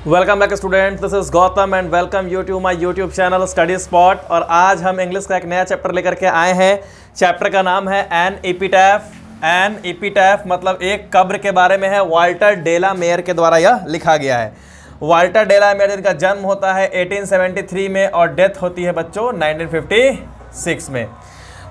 Welcome back student, this is Gautam and welcome you to my YouTube channel study spot. और आज हम English का एक नया चैप्टर लेकर के आए हैं। चैप्टर का नाम है एन एपिटैफ। एन एपिटैफ मतलब एक कब्र के बारे में है। वाल्टर डेला मेयर के द्वारा यह लिखा गया है। वाल्टर डेला मेयर जिनका जन्म होता है 1873 में और डेथ होती है बच्चों 1956 में।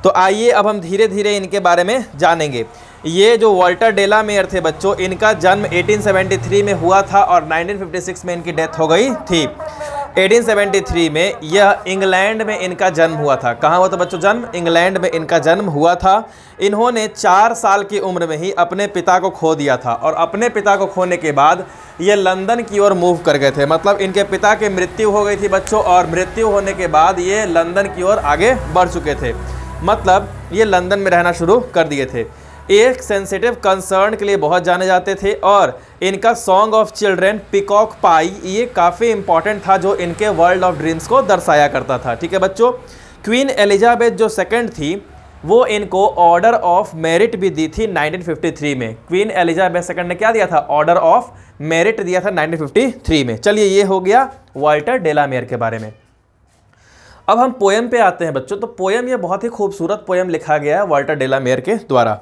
तो आइए अब हम धीरे धीरे इनके बारे में जानेंगे। ये जो वाल्टर डेला मेयर थे बच्चों, इनका जन्म 1873 में हुआ था और 1956 में इनकी डेथ हो गई थी। 1873 में यह इंग्लैंड में इनका जन्म हुआ था। कहाँ हुआ था बच्चों जन्म? इंग्लैंड में इनका जन्म हुआ था। इन्होंने 4 साल की उम्र में ही अपने पिता को खो दिया था और अपने पिता को खोने के बाद ये लंदन की ओर मूव कर गए थे। मतलब इनके पिता की मृत्यु हो गई थी बच्चों और मृत्यु होने के बाद ये लंदन की ओर आगे बढ़ चुके थे। मतलब ये लंदन में रहना शुरू कर दिए थे। एक सेंसिटिव कंसर्न के लिए बहुत जाने जाते थे और इनका सॉन्ग ऑफ चिल्ड्रन पिकॉक पाई ये काफ़ी इंपॉर्टेंट था, जो इनके वर्ल्ड ऑफ ड्रीम्स को दर्शाया करता था। ठीक है बच्चों। क्वीन एलिजाबेथ जो सेकंड थी वो इनको ऑर्डर ऑफ मेरिट भी दी थी 1953 में। क्वीन एलिजाबेथ सेकंड ने क्या दिया था? ऑर्डर ऑफ मेरिट दिया था 1953 में। चलिए ये हो गया वाल्टर डेला मेयर के बारे में। अब हम पोएम पे आते हैं बच्चों। तो पोएम ये बहुत ही खूबसूरत पोएम लिखा गया है वाल्टर डेला मेयर के द्वारा।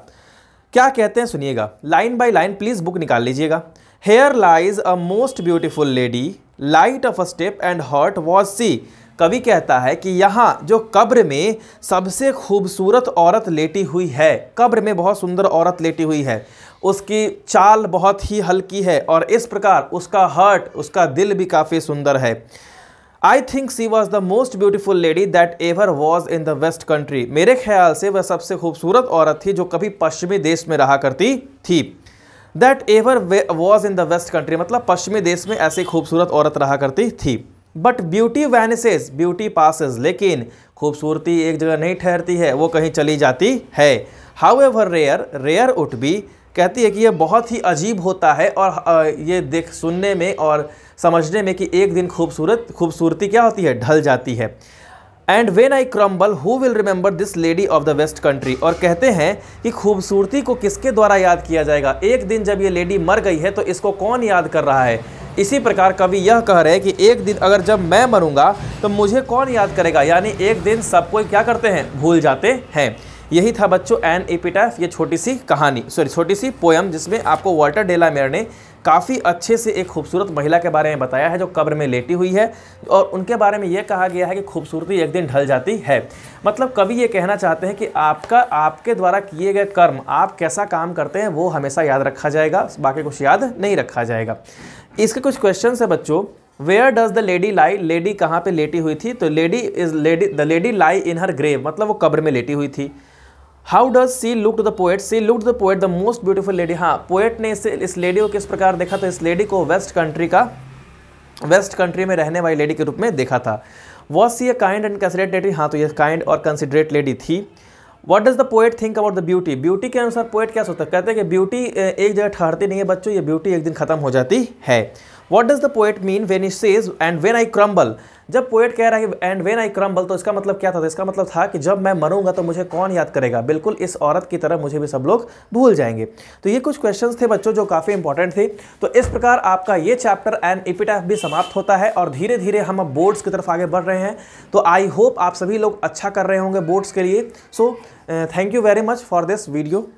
क्या कहते हैं सुनिएगा, line by line please book निकाल लीजिएगा। Here lies a most beautiful lady, light of a step and heart was she. कवि कहता है कि यहाँ जो कब्र में सबसे खूबसूरत औरत लेटी हुई है, कब्र में बहुत सुंदर औरत लेटी हुई है, उसकी चाल बहुत ही हल्की है और इस प्रकार उसका हार्ट, उसका दिल भी काफ़ी सुंदर है। I think she was the most beautiful lady that ever was in the west country. मेरे ख्याल से वह सबसे खूबसूरत औरत थी जो कभी पश्चिमी देश में रहा करती थी। That ever was in the west country मतलब पश्चिमी देश में ऐसी खूबसूरत औरत रहा करती थी। बट ब्यूटी वैनिसेस, ब्यूटी पासेस, लेकिन खूबसूरती एक जगह नहीं ठहरती है, वो कहीं चली जाती है। हाउ एवर रेयर, रेयर उड बी, कहती है कि यह बहुत ही अजीब होता है और ये देख सुनने में और समझने में कि एक दिन खूबसूरती क्या होती है? ढल जाती है। And when I crumble who will remember this lady of the west country. और कहते हैं कि खूबसूरती को किसके द्वारा याद किया जाएगा? एक दिन जब ये लेडी मर गई है तो इसको कौन याद कर रहा है? इसी प्रकार कवि यह कह रहे हैं कि एक दिन अगर जब मैं मरूंगा तो मुझे कौन याद करेगा? यानी एक दिन सब कोई क्या करते हैं? भूल जाते हैं। यही था बच्चों एन एपिटैफ, ये छोटी सी कहानी, छोटी सी पोएम, जिसमें आपको वाल्टर डेला मेयर ने काफ़ी अच्छे से एक खूबसूरत महिला के बारे में बताया है जो कब्र में लेटी हुई है और उनके बारे में यह कहा गया है कि खूबसूरती एक दिन ढल जाती है। मतलब कवि ये कहना चाहते हैं कि आपके द्वारा किए गए कर्म, आप कैसा काम करते हैं वो हमेशा याद रखा जाएगा, बाकी कुछ याद नहीं रखा जाएगा। इसके कुछ क्वेश्चन है बच्चों। Where does the lady lie, lady कहाँ पे लेटी हुई थी? तो the lady lie in her grave मतलब वो कब्र में लेटी हुई थी। How does she look to the poet, she look to the poet the most beautiful lady. हाँ, पोएट ने इस लेडी को किस प्रकार देखा? तो इस लेडी को वेस्ट कंट्री में रहने वाली लेडी के रूप में देखा था। Was she a kind and considerate lady. हाँ, तो ये काइंड और कंसिडरेट लेडी थी। What does the poet think about the beauty, beauty के अनुसार पोएट क्या सोचता है? कहते हैं कि ब्यूटी एक जगह ठहरती नहीं है बच्चों, ये ब्यूटी एक दिन खत्म हो जाती है। What does the poet mean when he says and when I crumble. जब पोएट कह रहा है कि एंड व्हेन आई क्रम्बल तो इसका मतलब क्या था? तो इसका मतलब था कि जब मैं मरूंगा तो मुझे कौन याद करेगा? बिल्कुल इस औरत की तरह मुझे भी सब लोग भूल जाएंगे। तो ये कुछ क्वेश्चंस थे बच्चों जो काफ़ी इंपॉर्टेंट थे। तो इस प्रकार आपका ये चैप्टर एन एपिटैफ भी समाप्त होता है और धीरे धीरे हम अब बोर्ड्स की तरफ आगे बढ़ रहे हैं। तो आई होप आप सभी लोग अच्छा कर रहे होंगे बोर्ड्स के लिए। So thank you very much for this video.